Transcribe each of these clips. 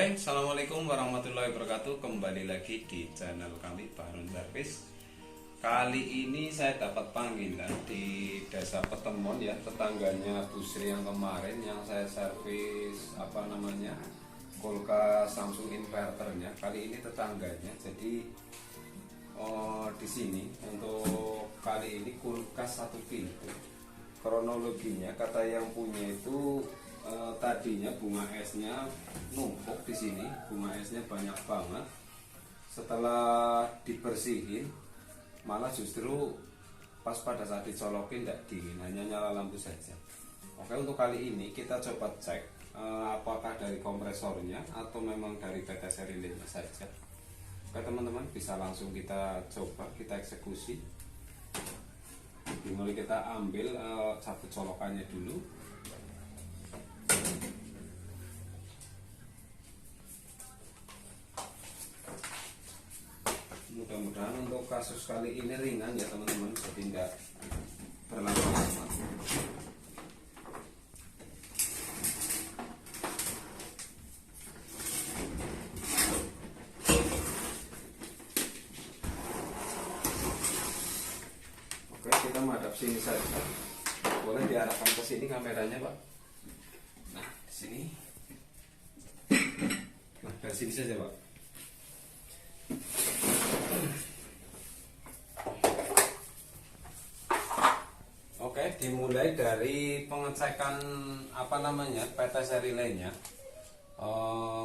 Assalamualaikum warahmatullahi wabarakatuh. Kembali lagi di channel kami Bahrun Servis. Kali ini saya dapat panggilan di Desa Petemon ya, tetangganya Bu Sri yang kemarin yang saya servis kulkas Samsung inverternya. Kali ini tetangganya. Jadi di sini untuk kali ini kulkas satu pintu. Kronologinya kata yang punya itu tadinya bunga esnya numpuk di sini, bunga esnya banyak banget. Setelah dibersihin, malah justru pas pada saat dicolokin tidak dingin, hanya nyala lampu saja. Oke, untuk kali ini kita coba cek apakah dari kompresornya atau memang dari tetes rilisnya saja. Oke teman-teman, bisa langsung kita coba, kita eksekusi. Dimulai kita ambil satu colokannya dulu. Mudah-mudahan untuk kasus kali ini ringan ya teman-teman, jadi tidak berlama-lama. Oke, kita menghadap sini saja. Boleh diarahkan ke sini kameranya, Pak. Nah, di sini. Nah, dari sini saja, Pak. Oke, dimulai dari pengecekan PTS relaynya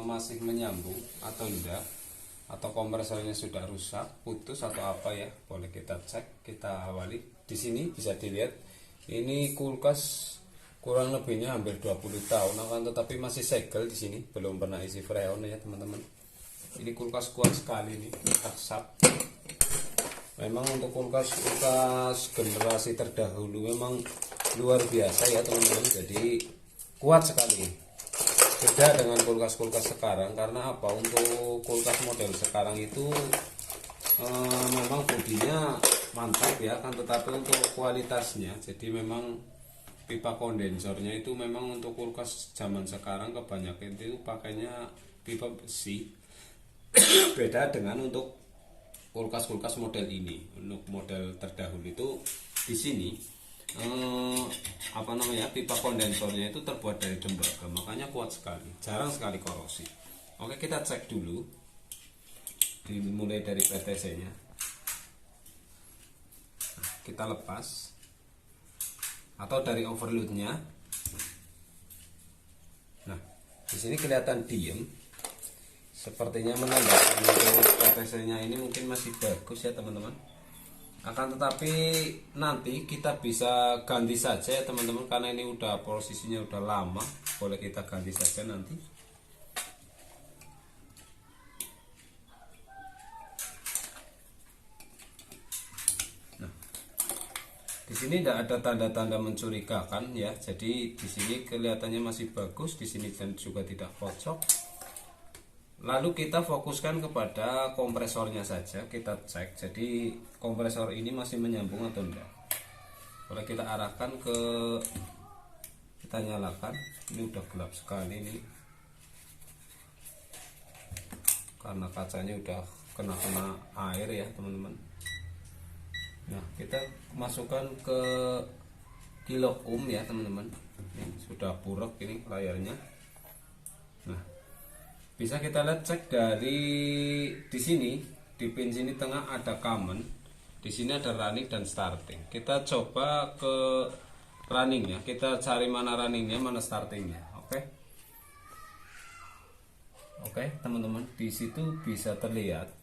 masih menyambung atau enggak, atau kompresornya sudah rusak, putus atau apa ya, boleh kita cek. Kita awali di sini bisa dilihat ini kulkas kurang lebihnya hampir 20 tahun akan tetapi masih segel di sini, belum pernah isi freon ya teman-teman. Ini kulkas kuat sekali nih, asap. Memang untuk kulkas generasi terdahulu memang luar biasa ya teman-teman, jadi kuat sekali. Beda dengan kulkas-kulkas sekarang, karena apa? Untuk kulkas model sekarang itu memang bodinya mantap ya, kan tetapi untuk kualitasnya, jadi memang pipa kondensornya itu memang untuk kulkas zaman sekarang kebanyakan itu pakainya pipa besi. Beda dengan untuk kulkas-kulkas model ini. Untuk model terdahulu itu di sini pipa kondensornya itu terbuat dari tembaga, makanya kuat sekali, jarang sekali korosi. Oke, kita cek dulu. Dimulai dari PTC nya. Nah, kita lepas atau dari overloadnya. Nah, di sini kelihatan diem, sepertinya menandakan untuk PTC-nya ini mungkin masih bagus ya teman-teman. Akan tetapi nanti kita bisa ganti saja ya teman-teman, karena ini udah posisinya udah lama, boleh kita ganti saja nanti. Nah, di sini tidak ada tanda-tanda mencurigakan ya, jadi di sini kelihatannya masih bagus, di sini dan juga tidak kocok. Lalu kita fokuskan kepada kompresornya saja, kita cek. Jadi kompresor ini masih menyambung atau enggak. Boleh kita arahkan ke, kita nyalakan. Ini udah gelap sekali nih, karena kacanya udah kena air ya teman-teman. Nah, kita masukkan ke kilo ohm ya teman-teman. Ini sudah buruk ini layarnya. Nah, bisa kita lihat, cek dari di sini, di pin sini tengah ada common, di sini ada running dan starting. Kita coba ke runningnya, kita cari mana runningnya, mana startingnya. Oke teman-teman, di situ bisa terlihat.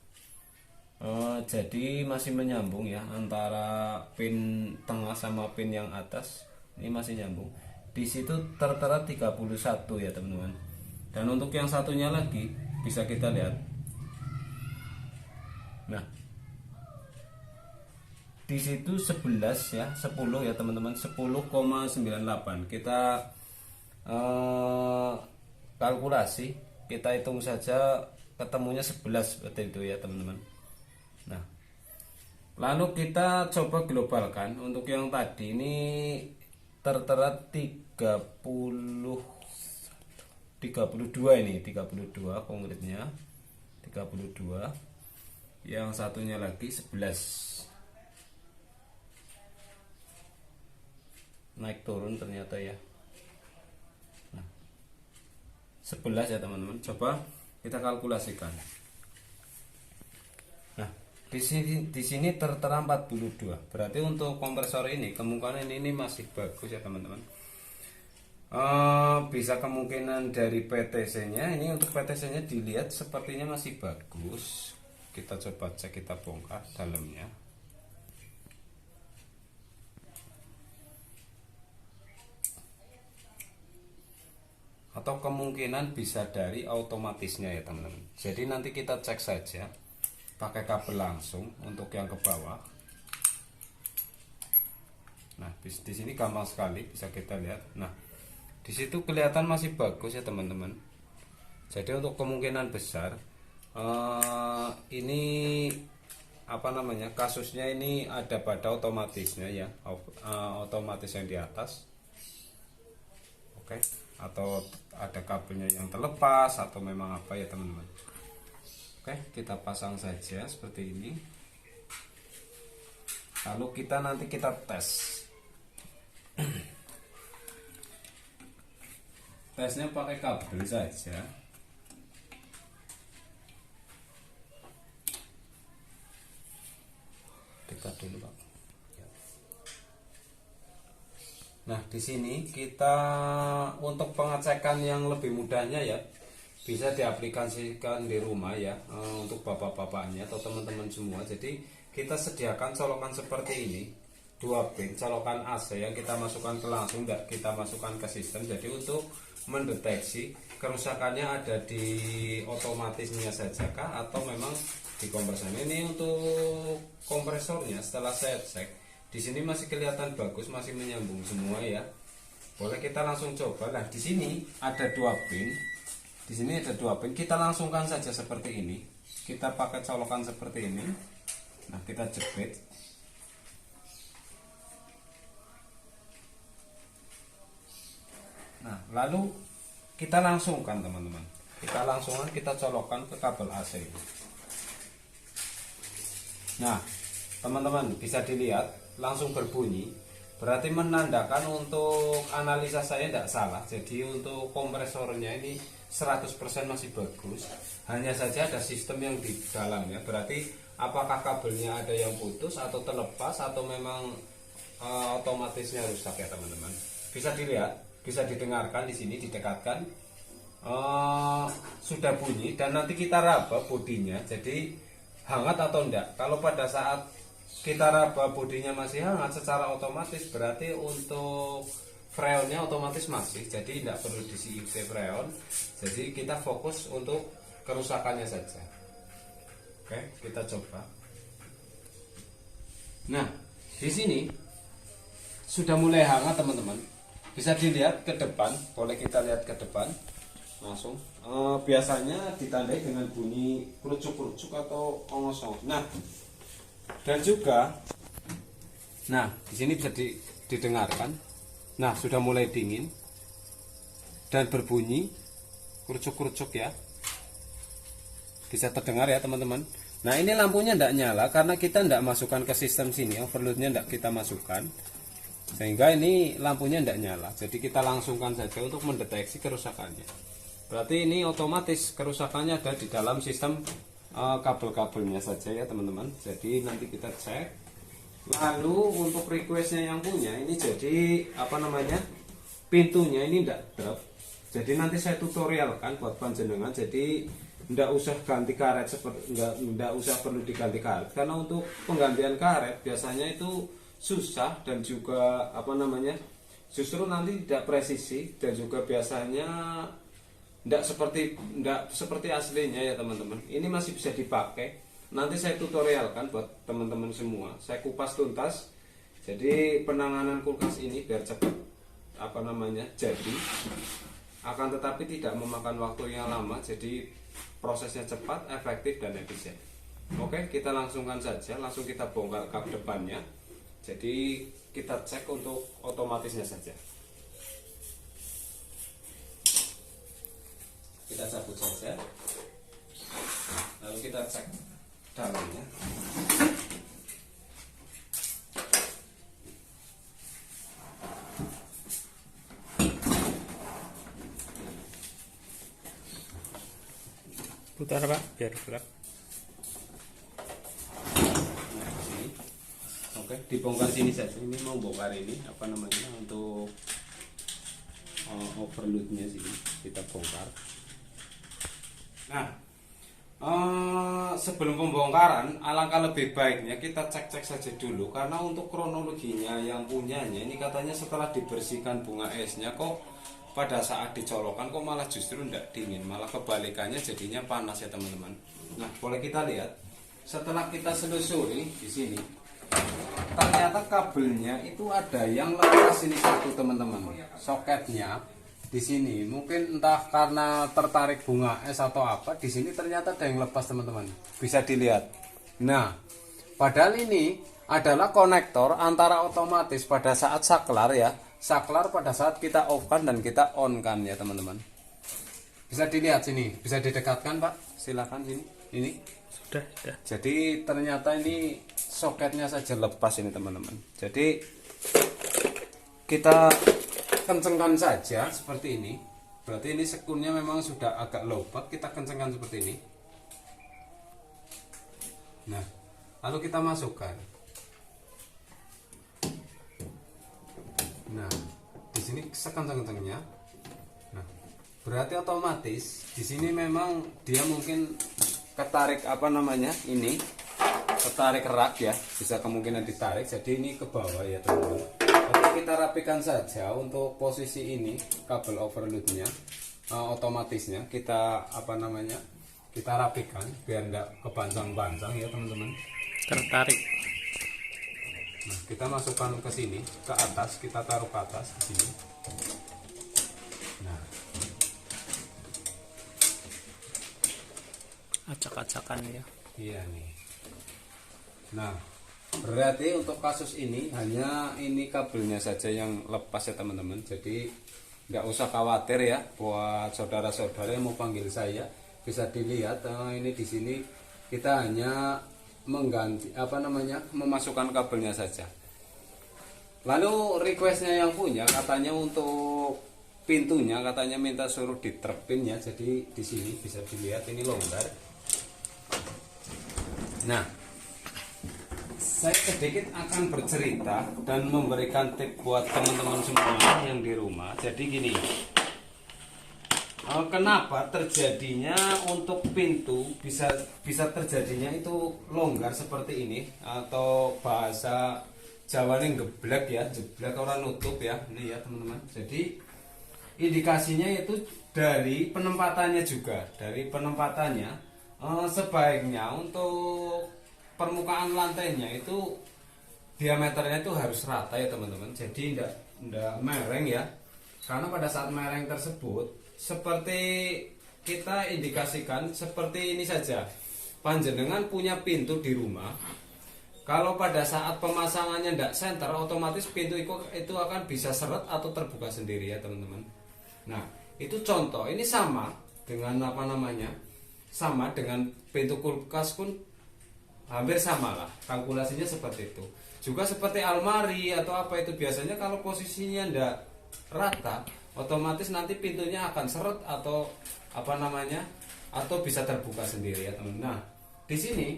Jadi masih menyambung ya, antara pin tengah sama pin yang atas ini masih nyambung. Di situ tertera 31 ya teman-teman. Dan untuk yang satunya lagi bisa kita lihat. Nah, di situ 11 ya, 10 ya teman-teman, 10,98. Kita kalkulasi, kita hitung saja ketemunya 11 seperti itu ya teman-teman. Nah, lalu kita coba globalkan. Untuk yang tadi ini tertera 30 32 ini, 32 konkretnya 32. Yang satunya lagi 11. Naik turun ternyata ya. Nah, 11 ya teman-teman. Coba kita kalkulasikan. Nah, di sini tertera 42. Berarti untuk kompresor ini kemungkinan ini masih bagus ya teman-teman. Bisa kemungkinan dari PTC-nya ini, untuk PTC-nya dilihat sepertinya masih bagus. Kita coba cek, kita bongkar dalamnya. Atau kemungkinan bisa dari otomatisnya ya teman-teman. Jadi nanti kita cek saja pakai kabel langsung untuk yang ke bawah. Nah, di sini gampang sekali bisa kita lihat. Nah, di situ kelihatan masih bagus ya teman-teman. Jadi untuk kemungkinan besar ini apa namanya, kasusnya ini ada pada otomatisnya ya, otomatis yang di atas. Oke, atau ada kabelnya yang terlepas atau memang apa ya teman-teman. Oke, kita pasang saja seperti ini. Lalu nanti kita tes. Tesnya pakai kabel saja. Dekat dulu, Pak. Nah, di sini kita untuk pengecekan yang lebih mudahnya ya, bisa diaplikasikan di rumah ya, untuk bapak-bapaknya atau teman-teman semua. Jadi kita sediakan colokan seperti ini, 2 pin colokan AC yang kita masukkan ke langsung, enggak kita masukkan ke sistem. Jadi untuk mendeteksi kerusakannya ada di otomatisnya saja kah atau memang di kompresornya. Ini untuk kompresornya setelah saya cek di sini masih kelihatan bagus, masih menyambung semua ya. Boleh kita langsung coba. Nah, di sini ada 2 pin. Di sini ada 2 pin. Kita langsungkan saja seperti ini. Kita pakai colokan seperti ini. Nah, kita jepit. Nah, lalu kita langsungkan teman-teman. Kita langsungkan, kita colokkan ke kabel AC ini. Nah, teman-teman bisa dilihat langsung berbunyi. Berarti menandakan untuk analisa saya tidak salah. Jadi untuk kompresornya ini 100% masih bagus. Hanya saja ada sistem yang di dalamnya. Berarti apakah kabelnya ada yang putus atau terlepas atau memang otomatisnya rusak ya teman-teman. Bisa dilihat, bisa didengarkan di sini, didekatkan. Sudah bunyi dan nanti kita raba bodinya. Jadi hangat atau enggak. Kalau pada saat kita raba bodinya masih hangat secara otomatis, berarti untuk freonnya otomatis masih, jadi tidak perlu diisi freon. Jadi kita fokus untuk kerusakannya saja. Oke, kita coba. Nah, di sini sudah mulai hangat teman-teman. Bisa dilihat ke depan, boleh kita lihat ke depan langsung. Biasanya ditandai dengan bunyi kerucuk-kerucuk atau ongos-ongos. Nah, dan juga, nah di sini bisa didengarkan. Nah, sudah mulai dingin dan berbunyi kerucuk-kerucuk ya. Bisa terdengar ya teman-teman. Nah, ini lampunya tidak nyala karena kita tidak masukkan ke sistem sini. Overloadnya tidak kita masukkan, sehingga ini lampunya tidak nyala. Jadi kita langsungkan saja untuk mendeteksi kerusakannya. Berarti ini otomatis kerusakannya ada di dalam sistem kabel-kabelnya saja ya teman-teman. Jadi nanti kita cek. Lalu untuk requestnya yang punya ini, jadi apa namanya, pintunya ini tidak drop. Jadi nanti saya tutorialkan buat panjenengan. Jadi tidak usah ganti karet, seperti tidak usah perlu diganti karet, karena untuk penggantian karet biasanya itu susah dan juga apa namanya, justru nanti tidak presisi dan juga biasanya tidak seperti aslinya ya teman-teman. Ini masih bisa dipakai. Nanti saya tutorialkan buat teman-teman semua. Saya kupas tuntas. Jadi penanganan kulkas ini biar cepat apa namanya jadi. Akan tetapi tidak memakan waktu yang lama. Jadi prosesnya cepat, efektif dan efisien. Oke, kita langsungkan saja. Langsung kita bongkar kap depannya. Jadi kita cek untuk otomatisnya saja. kita cabut saja, lalu kita cek dalamnya. Putar Pak, biar gerak. Nah, sini. Oke, dibongkar sini saja. Ini mau bongkar ini apa namanya untuk overloadnya sini kita bongkar. Nah, sebelum pembongkaran alangkah lebih baiknya kita cek-cek saja dulu, karena untuk kronologinya yang punyanya ini katanya setelah dibersihkan bunga esnya kok pada saat dicolokan kok malah justru tidak dingin, malah kebalikannya jadinya panas ya teman-teman. Nah, boleh kita lihat setelah kita selusuri di sini, ternyata kabelnya itu ada yang lepas ini satu teman-teman, soketnya di sini. Mungkin entah karena tertarik bunga es atau apa, di sini ternyata ada yang lepas teman-teman, bisa dilihat. Nah, padahal ini adalah konektor antara otomatis pada saat saklar ya, saklar pada saat kita off kan dan kita on kan ya teman-teman. Bisa dilihat sini, bisa didekatkan Pak, silakan sini. Ini Sudah. jadi ternyata ini soketnya saja lepas ini teman-teman. Jadi kita kencengkan saja seperti ini. Berarti ini sekunnya memang sudah agak lowbat, kita kencengkan seperti ini. Nah, lalu kita masukkan. Nah, di sini sekencang-kencangnya. Nah, berarti otomatis di sini memang dia mungkin ketarik apa namanya ini, ketarik rak ya, bisa kemungkinan ditarik. Jadi ini ke bawah ya teman-teman. Oke, kita rapikan saja untuk posisi ini kabel overloadnya, otomatisnya kita apa namanya, kita rapikan biar enggak kepancang-pancang ya teman-teman. Tertarik. Nah, kita masukkan ke sini, ke atas, kita taruh ke atas di sini. Nah, Acak-acakan ya. iya nih. Nah, berarti untuk kasus ini hanya ini kabelnya saja yang lepas ya teman-teman. Jadi nggak usah khawatir ya buat saudara-saudara yang mau panggil saya, bisa dilihat ini di sini kita hanya mengganti apa namanya, memasukkan kabelnya saja. Lalu requestnya yang punya katanya untuk pintunya katanya minta suruh diterpin ya. Jadi di sini bisa dilihat ini longgar. Nah, saya sedikit akan bercerita dan memberikan tip buat teman-teman semua yang di rumah. Jadi gini, kenapa terjadinya untuk pintu bisa terjadinya itu longgar seperti ini, atau bahasa Jawanya geblek ya, jeblek orang nutup ya, ini ya teman-teman. Jadi indikasinya itu dari penempatannya juga, dari penempatannya sebaiknya untuk permukaan lantainya itu diameternya itu harus rata ya teman-teman. Jadi tidak mereng ya, karena pada saat mereng tersebut seperti kita indikasikan seperti ini saja. Panjenengan punya pintu di rumah, kalau pada saat pemasangannya tidak center, otomatis pintu itu akan bisa seret atau terbuka sendiri ya teman-teman. Nah, itu contoh. Ini sama dengan apa namanya, sama dengan pintu kulkas pun hampir sama lah, kalkulasinya seperti itu. Juga seperti almari atau apa itu, biasanya kalau posisinya tidak rata, otomatis nanti pintunya akan seret atau apa namanya, atau bisa terbuka sendiri ya teman. Nah, di sini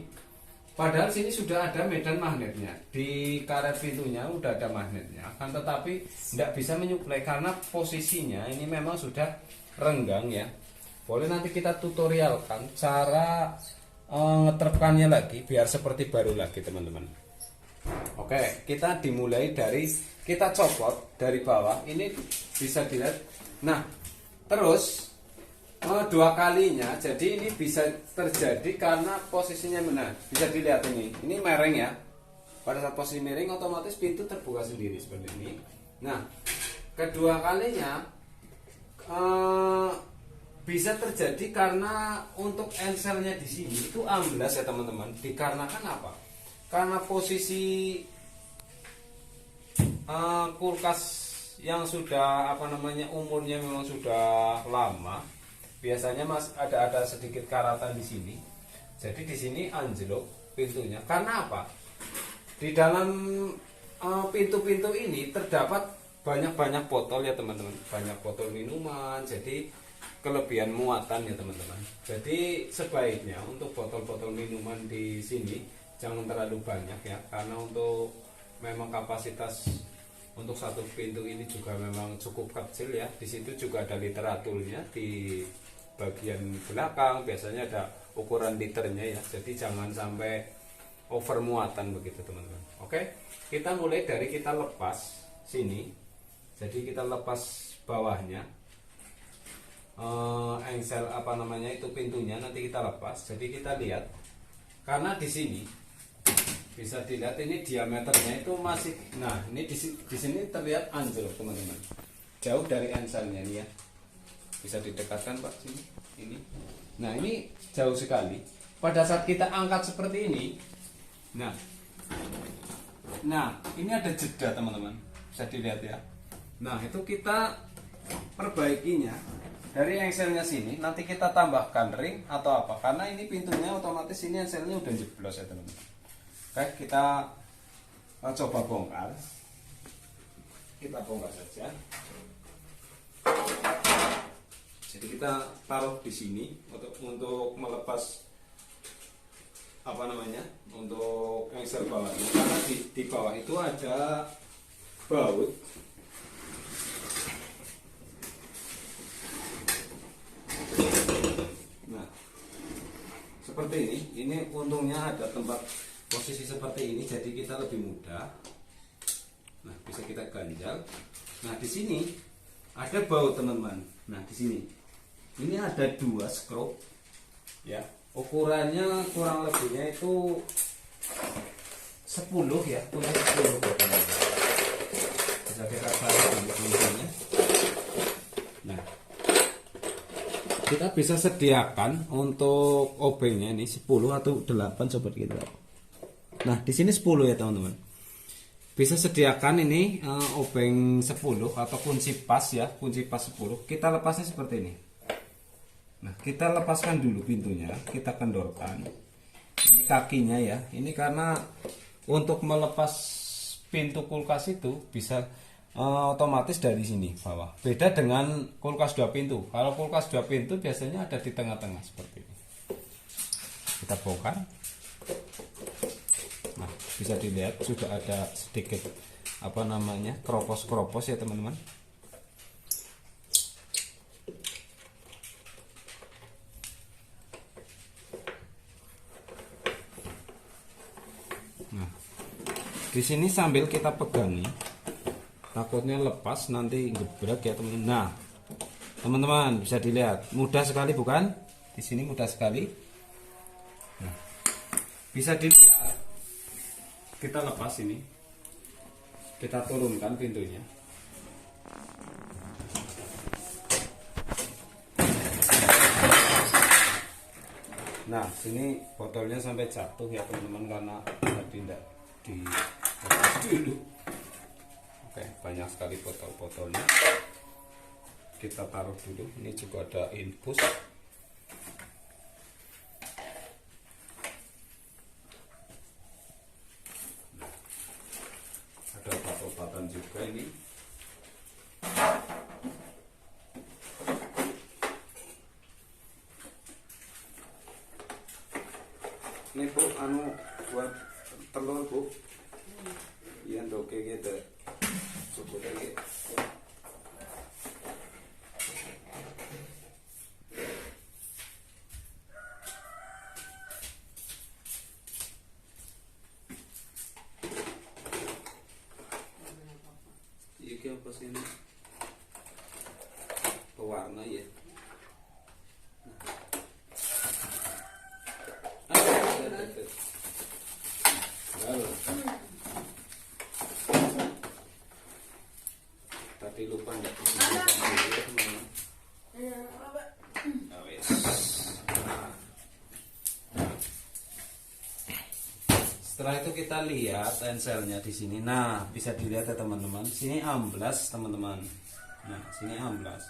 padahal sini sudah ada medan magnetnya, di karet pintunya udah ada magnetnya, akan tetapi tidak bisa menyuplai karena posisinya ini memang sudah renggang ya. Boleh nanti kita tutorialkan cara ngeterapkannya lagi biar seperti baru lagi teman-teman. Oke, kita dimulai dari kita copot dari bawah, ini bisa dilihat. Nah, terus dua kalinya, jadi ini bisa terjadi karena posisinya benar. Bisa dilihat ini mereng ya. Pada saat posisi miring otomatis pintu terbuka sendiri seperti ini. Nah, kedua kalinya bisa terjadi karena untuk enselnya di sini itu amblas ya teman-teman. Dikarenakan apa? Karena posisi kulkas yang sudah apa namanya umurnya memang sudah lama. biasanya mas ada sedikit karatan di sini. Jadi di sini anjlok pintunya. Karena apa? Di dalam pintu-pintu ini terdapat banyak botol ya teman-teman, banyak botol minuman. Jadi kelebihan muatan ya teman-teman. Jadi sebaiknya untuk botol-botol minuman di sini jangan terlalu banyak ya, karena untuk memang kapasitas untuk satu pintu ini juga memang cukup kecil ya. Di situ juga ada literaturnya di bagian belakang, biasanya ada ukuran liternya ya. Jadi jangan sampai over muatan begitu teman-teman. Oke, kita mulai dari kita lepas sini. Jadi kita lepas bawahnya, engsel apa namanya itu pintunya nanti kita lepas. Jadi kita lihat, karena di sini bisa dilihat ini diameternya itu masih, nah ini di sini terlihat anjlok teman-teman, jauh dari engselnya ini ya. Bisa didekatkan Pak sini, ini. Nah ini jauh sekali. Pada saat kita angkat seperti ini, nah ini ada jeda teman-teman, bisa dilihat ya. Nah itu kita perbaikinya dari engselnya sini, nanti kita tambahkan ring atau apa, karena ini pintunya otomatis ini engselnya udah jeblos ya teman-teman. Oke, kita coba bongkar. Kita bongkar saja. Jadi kita taruh di sini untuk melepas apa namanya, untuk engsel bawah ini, karena di bawah itu ada baut. Nah, seperti ini untungnya ada tempat posisi seperti ini, jadi kita lebih mudah. Nah, bisa kita ganjal. Nah, di sini ada baut teman-teman. Nah, di sini ini ada 2 skrup ya. Ukurannya kurang lebihnya itu 10 ya, punya 10 teman-teman. Bisa kita taruh di sini. Nah, kita bisa sediakan untuk obengnya ini 10 atau 8 sobat kita. Nah, di sini 10 ya teman-teman. Bisa sediakan ini obeng 10 atau kunci pas ya, kunci pas 10. Kita lepasnya seperti ini. Nah, kita lepaskan dulu pintunya, kita kendorkan. Ini kakinya ya. Ini karena untuk melepas pintu kulkas itu bisa otomatis dari sini bawah. Beda dengan kulkas 2 pintu. Kalau kulkas 2 pintu biasanya ada di tengah-tengah seperti ini. Kita bongkar. Nah, bisa dilihat sudah ada sedikit apa namanya, keropos-keropos ya teman-teman. Nah, di sini sambil kita pegangi, takutnya lepas nanti gebrak ya teman-teman. Nah, teman-teman bisa dilihat mudah sekali bukan? Di sini mudah sekali. Nah, bisa dilihat. Kita lepas ini, kita turunkan pintunya. Nah, sini botolnya sampai jatuh ya teman-teman, karena tadi tidak dilepas dulu. Oke, banyak sekali botol-botolnya. Kita taruh dulu. Ini juga ada infus. Ada obat-obatan juga ini. Ini Bu, buat telur Bu. Iya, oke gitu. Cukup lagi. Ini apa sih ini? Pewarna ya. Tadi lupa enggak disediakan dulu ya teman-teman. Nah, wes. Setelah itu kita lihat enselnya di sini. Nah, bisa dilihat ya teman-teman. Sini amblas teman-teman. Nah, sini amblas.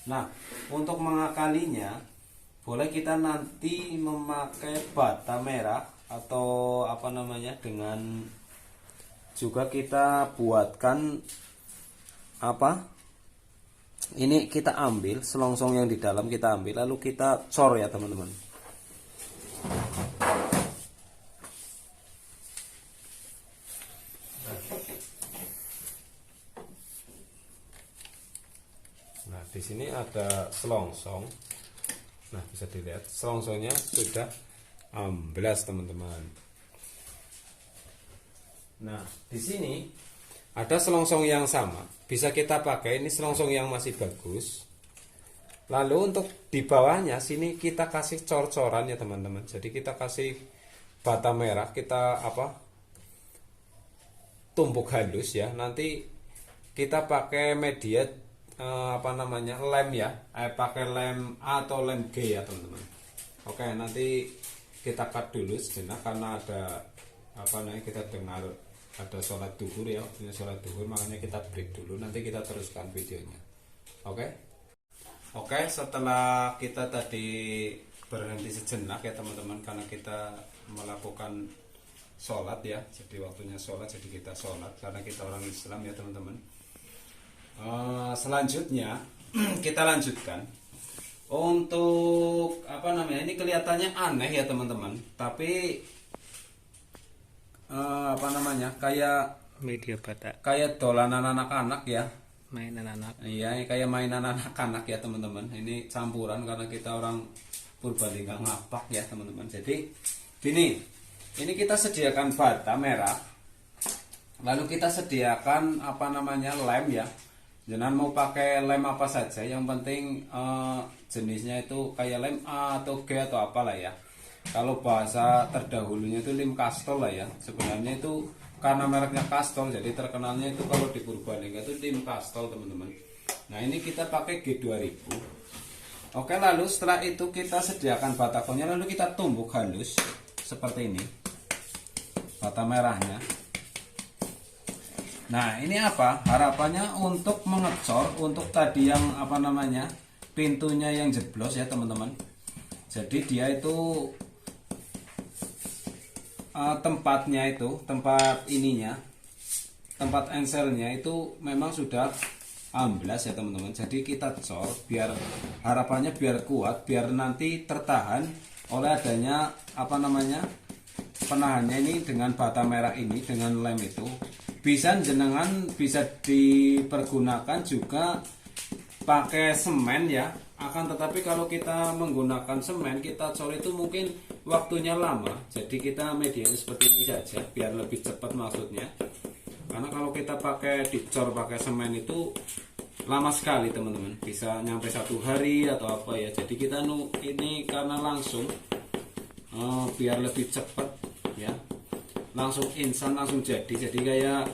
Nah, untuk mengakalinya boleh kita nanti memakai bata merah atau apa namanya, dengan juga kita buatkan apa, ini kita ambil selongsong yang di dalam, kita ambil lalu kita cor ya teman-teman. Nah, di sini ada selongsong. Nah, bisa dilihat selongsongnya sudah amblas teman-teman. Nah, di sini ada selongsong yang sama, bisa kita pakai. Ini selongsong yang masih bagus. Lalu untuk di bawahnya sini kita kasih cor-coran ya teman-teman. Jadi kita kasih bata merah, kita apa, tumbuk halus ya. Nanti kita pakai media apa namanya, lem ya, pakai lem A atau lem G ya teman-teman. Oke, nanti kita cut dulu sejenak karena ada apa namanya, kita dengar ada sholat duhur ya, waktunya sholat duhur, makanya kita break dulu, nanti kita teruskan videonya. Oke, setelah kita tadi berhenti sejenak ya teman-teman, karena kita melakukan sholat ya, jadi waktunya sholat, jadi kita sholat karena kita orang Islam ya teman-teman. Selanjutnya kita lanjutkan untuk apa namanya, ini kelihatannya aneh ya teman-teman, tapi apa namanya, kayak Media bata. kayak dolanan anak-anak ya. Mainan anak. Iya, kayak mainan anak-anak ya teman-teman. Ini campuran karena kita orang Purbalingga ngapak ya teman-teman. Jadi gini, ini kita sediakan bata merah, lalu kita sediakan apa namanya, lem ya. Jangan mau pakai lem apa saja, yang penting jenisnya itu kayak lem A atau G atau apalah ya. Kalau bahasa terdahulunya itu lim kastol lah ya. Sebenarnya itu karena mereknya kastol, jadi terkenalnya itu kalau di Purbalingga itu lim kastol teman-teman. Nah, ini kita pakai G2000. Oke, lalu setelah itu kita sediakan batakonnya, lalu kita tumbuk halus seperti ini bata merahnya. Nah, ini apa harapannya, untuk mengecor untuk tadi yang apa namanya, pintunya yang jeblos ya teman-teman. Jadi dia itu tempatnya itu, tempat ininya, tempat enselnya itu memang sudah amblas ya teman-teman. Jadi kita cor biar harapannya biar kuat, biar nanti tertahan oleh adanya apa namanya, penahannya ini dengan bata merah ini, dengan lem itu. Bisa jenengan bisa dipergunakan juga pakai semen ya. Akan tetapi kalau kita menggunakan semen, kita cor itu mungkin waktunya lama. Jadi kita medianya seperti ini saja biar lebih cepat maksudnya. Karena kalau kita pakai dicor pakai semen itu lama sekali teman-teman, bisa nyampe 1 hari atau apa ya. Jadi kita ini karena langsung biar lebih cepat ya, langsung instan, langsung jadi kayak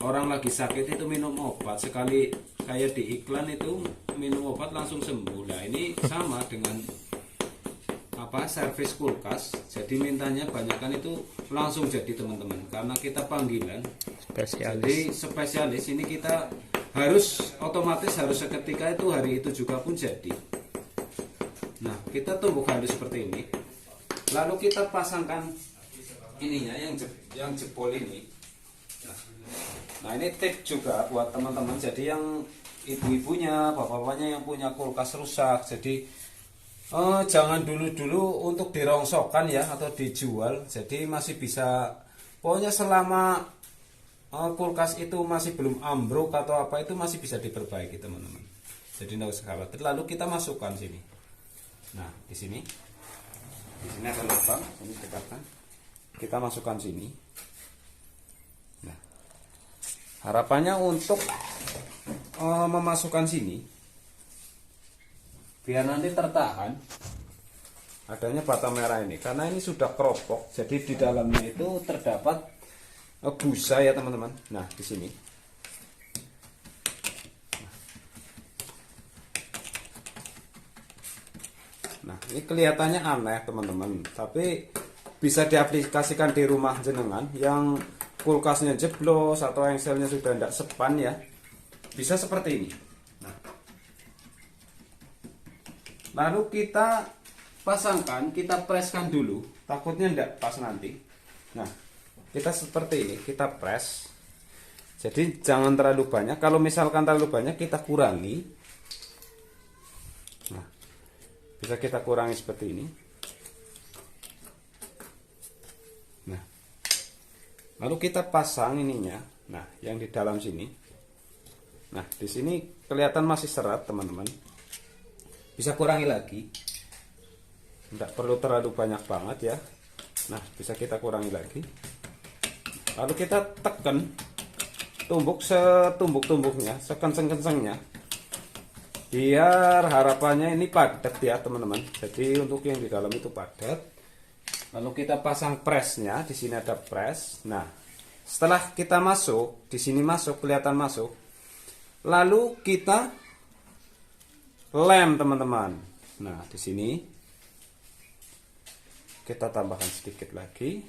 orang lagi sakit itu minum obat sekali, kayak di iklan itu minum obat langsung sembuh. Nah, ini sama dengan apa, servis kulkas. Jadi mintanya banyakkan itu langsung jadi teman-teman, karena kita panggilan Spesialis. jadi spesialis. Ini kita harus otomatis harus seketika itu, hari itu juga pun jadi. Nah, kita tumbuk halus seperti ini, lalu kita pasangkan ininya yang jebol ini. Nah, ini tip juga buat teman-teman. Jadi yang ibu-ibunya, bapak-bapaknya yang punya kulkas rusak, jadi jangan dulu-dulu untuk dirongsokkan ya atau dijual. Jadi masih bisa, pokoknya selama kulkas itu masih belum ambruk atau apa, itu masih bisa diperbaiki teman-teman. Jadi tidak usah khawatir. Lalu kita masukkan sini. Nah, di sini ada lubang, ini dekatkan. Kita masukkan sini. Nah, harapannya untuk memasukkan sini biar nanti tertahan adanya bata merah ini, karena ini sudah keropok. Jadi di dalamnya itu terdapat busa ya teman-teman. Nah, di sini. Nah, ini kelihatannya aneh teman-teman, tapi bisa diaplikasikan di rumah jenengan yang kulkasnya jeblos atau engselnya sudah tidak sepan ya. Bisa seperti ini. Nah, Lalu kita pasangkan, kita preskan dulu, takutnya enggak pas nanti. Nah, kita seperti ini, kita press. Jadi jangan terlalu banyak. Kalau misalkan terlalu banyak, kita kurangi. Nah, bisa kita kurangi seperti ini. Nah, lalu kita pasang ininya. Nah, yang di dalam sini. Nah, di sini kelihatan masih seret, teman-teman. Bisa kurangi lagi. Tidak perlu terlalu banyak banget ya. Nah, bisa kita kurangi lagi. Lalu kita tekan, tumbuk setumbuk-tumbuknya, sekenceng-kencengnya. Biar harapannya ini padat ya, teman-teman. Jadi untuk yang di dalam itu padat. Lalu kita pasang presnya, di sini ada pres. Nah, setelah kita masuk, di sini masuk, kelihatan masuk. Lalu kita lem, teman-teman. Nah, di sini kita tambahkan sedikit lagi.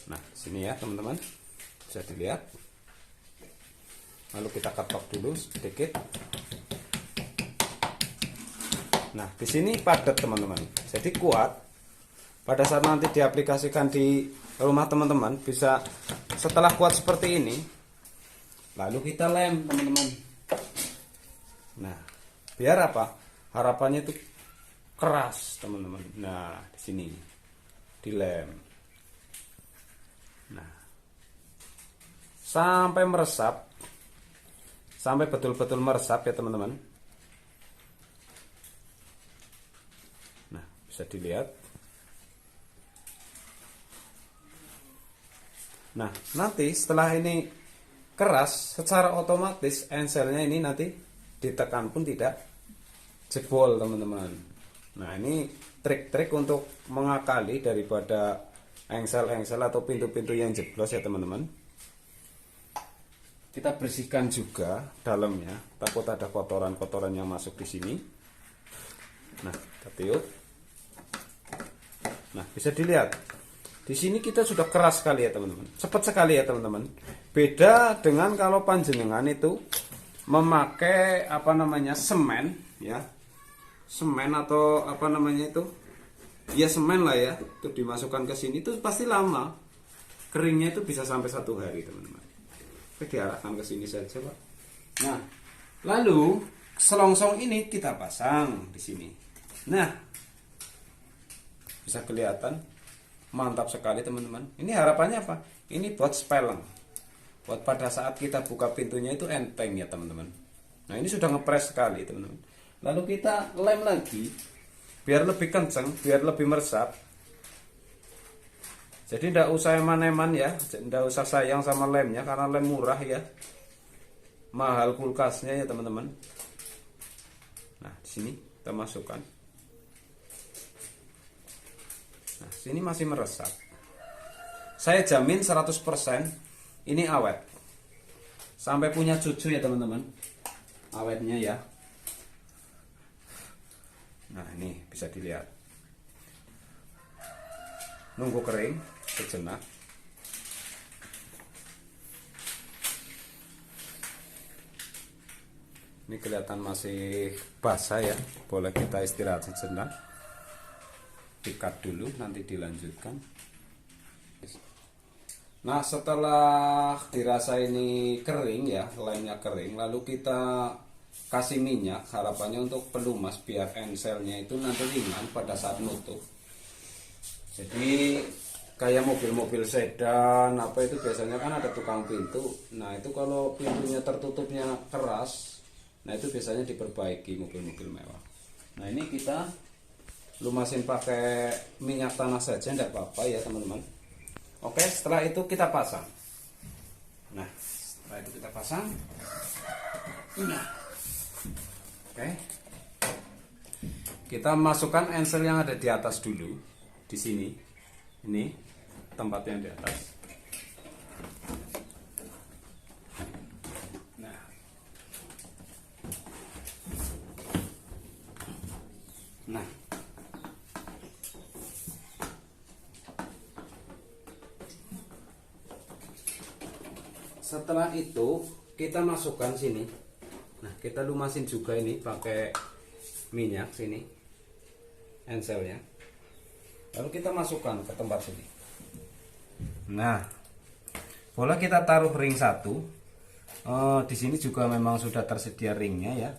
Nah, sini ya, teman-teman. Bisa dilihat. Lalu kita ketok dulu sedikit. Nah, di sini padat, teman-teman. Jadi kuat. Pada saat nanti diaplikasikan di rumah teman-teman, bisa setelah kuat seperti ini, lalu kita lem, teman-teman. Nah, biar apa? Harapannya itu keras, teman-teman. Nah, di sini dilem. Nah, sampai meresap, sampai betul-betul meresap ya, teman-teman. Nah, bisa dilihat. Nah, nanti setelah ini keras, secara otomatis enselnya ini nanti ditekan pun tidak jebol, teman-teman. Nah, ini trik-trik untuk mengakali daripada engsel-engsel atau pintu-pintu yang jeblos ya, teman-teman. Kita bersihkan juga dalamnya, takut ada kotoran-kotoran yang masuk di sini. Nah, kita tiup. Nah, bisa dilihat. Di sini kita sudah keras sekali ya, teman-teman. Cepat sekali ya, teman-teman. Beda dengan kalau panjenengan itu memakai apa namanya semen ya, semen atau apa namanya itu ya, semen lah ya, itu dimasukkan ke sini itu pasti lama keringnya, itu bisa sampai 1 hari, teman-teman. Oke, diarahkan ke sini saja, Pak. Nah, lalu selongsong ini kita pasang di sini. Nah, bisa kelihatan mantap sekali, teman-teman. Ini harapannya apa? Ini buat speleng. Buat pada saat kita buka pintunya itu enteng ya, teman-teman. Nah, ini sudah ngepres sekali, teman-teman. Lalu kita lem lagi biar lebih kenceng, biar lebih meresap. Jadi tidak usah eman-eman ya, tidak usah sayang sama lemnya, karena lem murah ya, mahal kulkasnya ya, teman-teman. Nah, di sini kita masukkan. Nah, sini masih meresap. Saya jamin 100% ini awet. Sampai punya cucu ya, teman-teman. Awetnya ya. Nah, ini bisa dilihat. Nunggu kering sejenak. Ini kelihatan masih basah ya. Boleh kita istirahat sejenak. Dikat dulu, nanti dilanjutkan. Nah, setelah dirasa ini kering ya, lemnya kering, lalu kita kasih minyak, harapannya untuk pelumas biar enselnya itu nanti ringan pada saat nutup. Jadi kayak mobil-mobil sedan apa itu biasanya kan ada tukang pintu. Nah, itu kalau pintunya tertutupnya keras, nah itu biasanya diperbaiki mobil-mobil mewah. Nah, ini kita lumasin pakai minyak tanah saja, tidak apa-apa ya, teman-teman. Oke, setelah itu kita pasang. Nah, setelah itu kita pasang. Nah, oke, kita masukkan ensel yang ada di atas dulu. Di sini, ini tempat yang di atas. Nah, nah, setelah itu kita masukkan sini. Nah, kita lumasin juga ini pakai minyak sini, enselnya. Lalu kita masukkan ke tempat sini. Nah, bola kita taruh ring 1. Di sini juga memang sudah tersedia ringnya ya.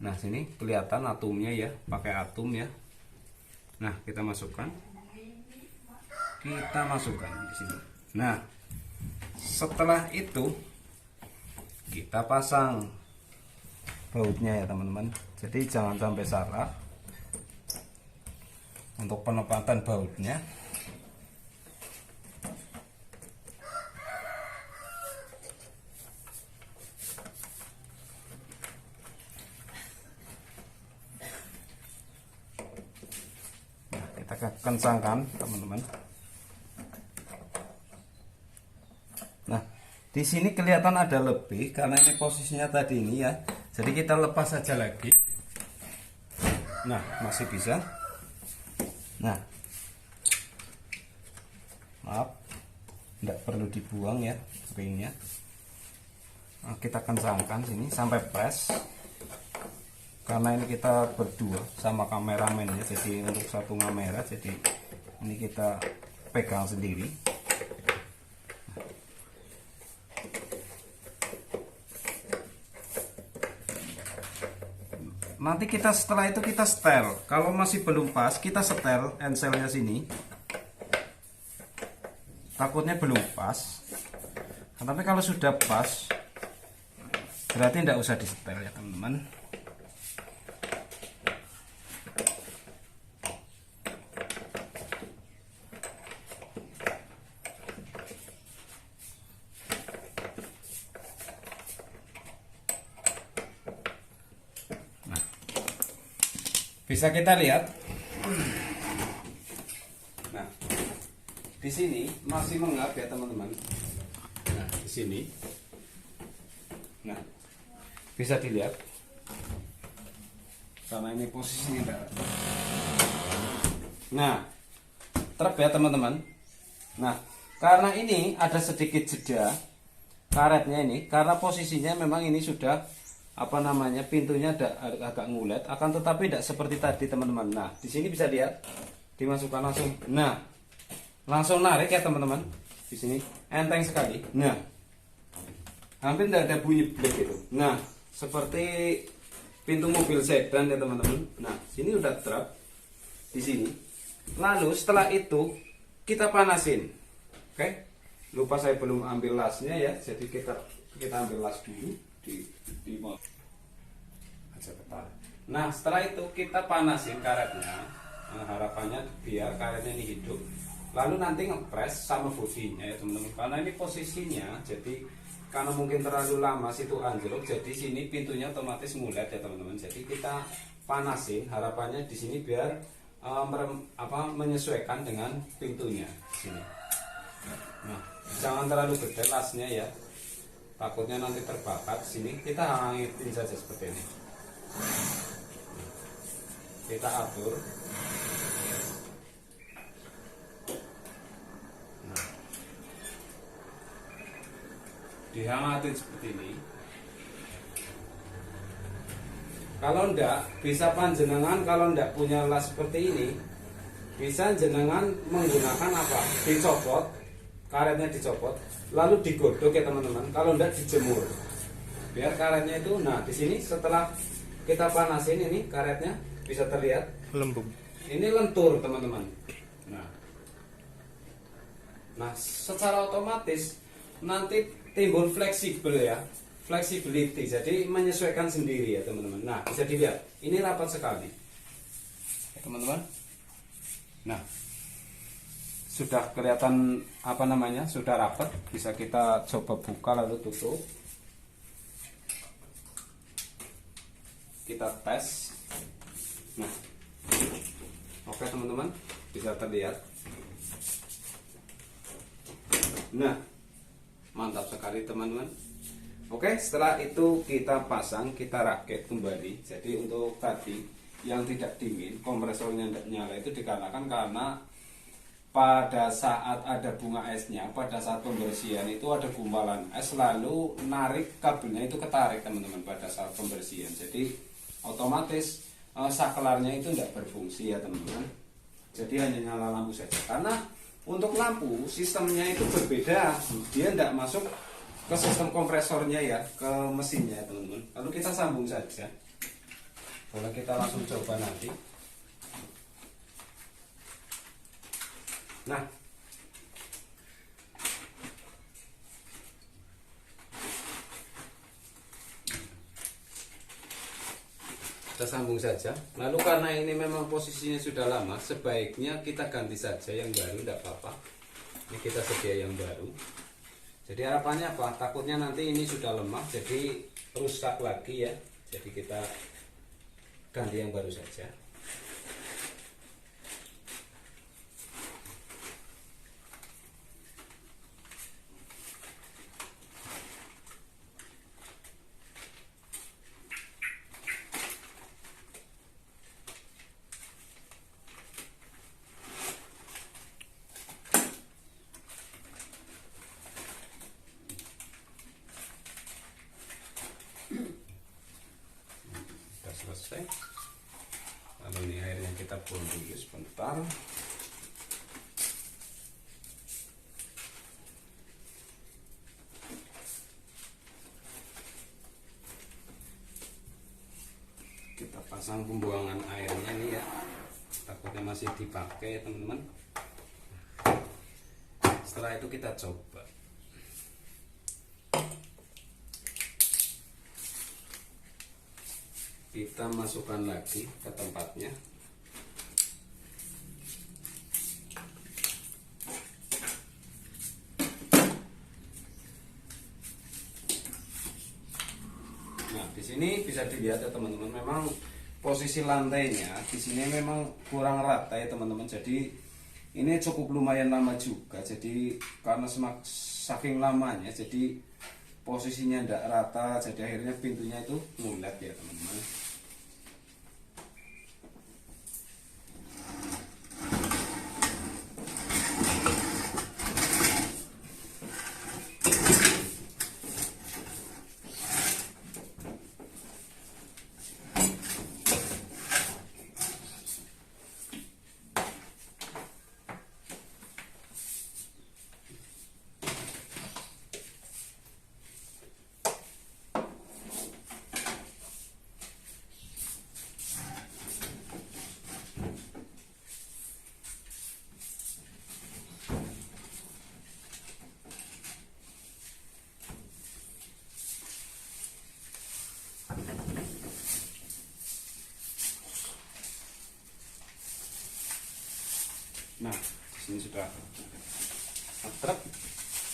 Nah, sini kelihatan atomnya ya, pakai atom ya. Nah, kita masukkan di sini. Nah, setelah itu kita pasang bautnya ya teman-teman. Jadi jangan sampai salah untuk penempatan bautnya. Nah, kita kencangkan teman-teman. Nah, di sini kelihatan ada lebih karena ini posisinya tadi ini ya. Jadi kita lepas saja lagi. Nah, masih bisa. Nah, maaf, tidak perlu dibuang ya ringnya. Nah, kita kencangkan sini sampai press. Karena ini kita berdua sama kameramen ya. Jadi untuk satu kamera, jadi ini kita pegang sendiri. Nanti kita setelah itu kita setel. Kalau masih belum pas, kita setel enselnya sini. Takutnya belum pas. Nah, tapi kalau sudah pas, berarti tidak usah disetel ya teman-teman. Bisa kita lihat. Nah, di sini masih mengap ya teman-teman. Nah, di sini. Nah, bisa dilihat. Karena ini posisinya tidak. Nah, trep ya teman-teman. Nah, karena ini ada sedikit jeda karetnya ini, karena posisinya memang ini sudah pintunya agak ngulet, akan tetapi tidak seperti tadi teman-teman. Nah, di sini bisa lihat dimasukkan langsung. Nah, langsung narik ya teman-teman. Di sini enteng sekali. Nah, hampir tidak ada bunyi blik itu. Nah, seperti pintu mobil sedan ya teman-teman. Nah, sini udah trap di sini. Lalu setelah itu kita panasin. Oke, lupa saya belum ambil lasnya ya. Jadi kita ambil las dulu di Nah, setelah itu kita panasin karetnya. Nah, harapannya biar karetnya ini hidup. Lalu nanti ngepres sama bodinya ya teman-teman. Karena ini posisinya, jadi karena mungkin terlalu lama situ anjlok, jadi sini pintunya otomatis ngulet ya teman-teman. Jadi kita panasin, harapannya di sini biar menyesuaikan dengan pintunya sini. Nah, jangan terlalu gede lasnya ya. Takutnya nanti terbakar. Sini kita hangitin saja seperti ini. Kita atur. Nah, dihangatin seperti ini. Kalau enggak, bisa panjenengan kalau enggak punya las seperti ini, bisa jenengan menggunakan apa? Dicopot, karetnya dicopot, lalu digodok ya teman-teman. Kalau enggak dijemur, biar karetnya itu. Nah, di sini setelah kita panasin ini karetnya bisa terlihat lembut. Ini lentur teman-teman. Nah, secara otomatis nanti timbul fleksibel ya, flexibility. Jadi menyesuaikan sendiri ya teman-teman. Nah, bisa dilihat ini rapat sekali ya, teman-teman. Nah, sudah kelihatan sudah rapat. Bisa kita coba buka lalu tutup. Kita tes. Nah, oke teman-teman, bisa terlihat. Nah, mantap sekali teman-teman. Oke, setelah itu kita pasang, kita rakit kembali. Jadi untuk tadi yang tidak dingin, kompresornya tidak nyala itu dikarenakan karena pada saat ada bunga esnya, pada saat pembersihan itu ada gumpalan es, lalu narik kabelnya itu ketarik teman-teman pada saat pembersihan. Jadi otomatis saklarnya itu tidak berfungsi ya teman-teman. Jadi hanya nyala lampu saja. Karena untuk lampu sistemnya itu berbeda, dia tidak masuk ke sistem kompresornya ya, ke mesinnya ya teman-teman. Lalu kita sambung saja. Boleh kita langsung coba nanti. Nah, kita sambung saja. Lalu karena ini memang posisinya sudah lama, sebaiknya kita ganti saja yang baru, tidak apa-apa. Ini kita sedia yang baru. Jadi harapannya apa? Takutnya nanti ini sudah lemah, jadi rusak lagi ya. Jadi kita ganti yang baru saja. Sudah selesai. Lalu ini airnya kita buang dulu sebentar. Kita pasang pembuangan airnya nih ya, takutnya masih dipakai teman-teman. Setelah itu kita coba. Kita masukkan lagi ke tempatnya. Nah, di sini bisa dilihat ya teman-teman, memang posisi lantainya di sini memang kurang rata ya teman-teman. Jadi ini cukup lumayan lama juga. Jadi karena saking lamanya, jadi posisinya tidak rata, jadi akhirnya pintunya itu ngulet ya teman-teman. Nah, di sini sudah truk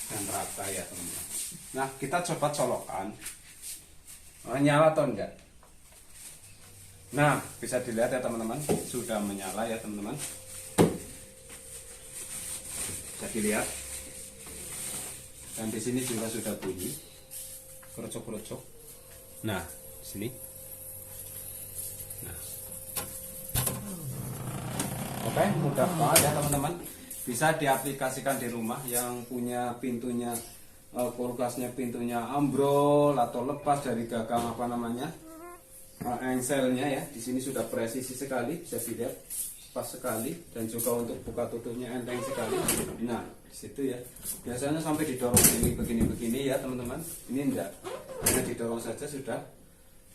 dan rata ya teman-teman. Nah, kita coba colokkan, nyala atau enggak. Nah, bisa dilihat ya teman-teman, sudah menyala ya teman-teman. Bisa dilihat. Dan di sini juga sudah bunyi, kerucuk-kerucuk. Nah, di sini. Nah. Oke, mudah banget ya teman-teman. Bisa diaplikasikan di rumah yang punya pintunya kulkasnya pintunya ambrol atau lepas dari gagang apa namanya engselnya ya. Di sini sudah presisi sekali, bisa dilihat pas sekali, dan juga untuk buka tutupnya enteng sekali. Nah, di situ ya. Biasanya sampai didorong ini begini-begini ya teman-teman. Ini enggak, hanya didorong saja sudah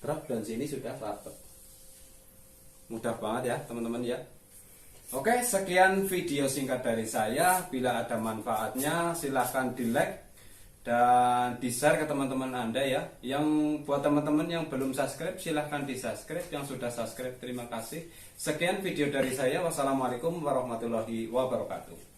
truk dan sini sudah rapet. Mudah banget ya teman-teman ya. Oke, sekian video singkat dari saya. Bila ada manfaatnya silahkan di like dan di share ke teman-teman Anda ya. Yang buat teman-teman yang belum subscribe silahkan di subscribe. Yang sudah subscribe terima kasih. Sekian video dari saya. Wassalamualaikum warahmatullahi wabarakatuh.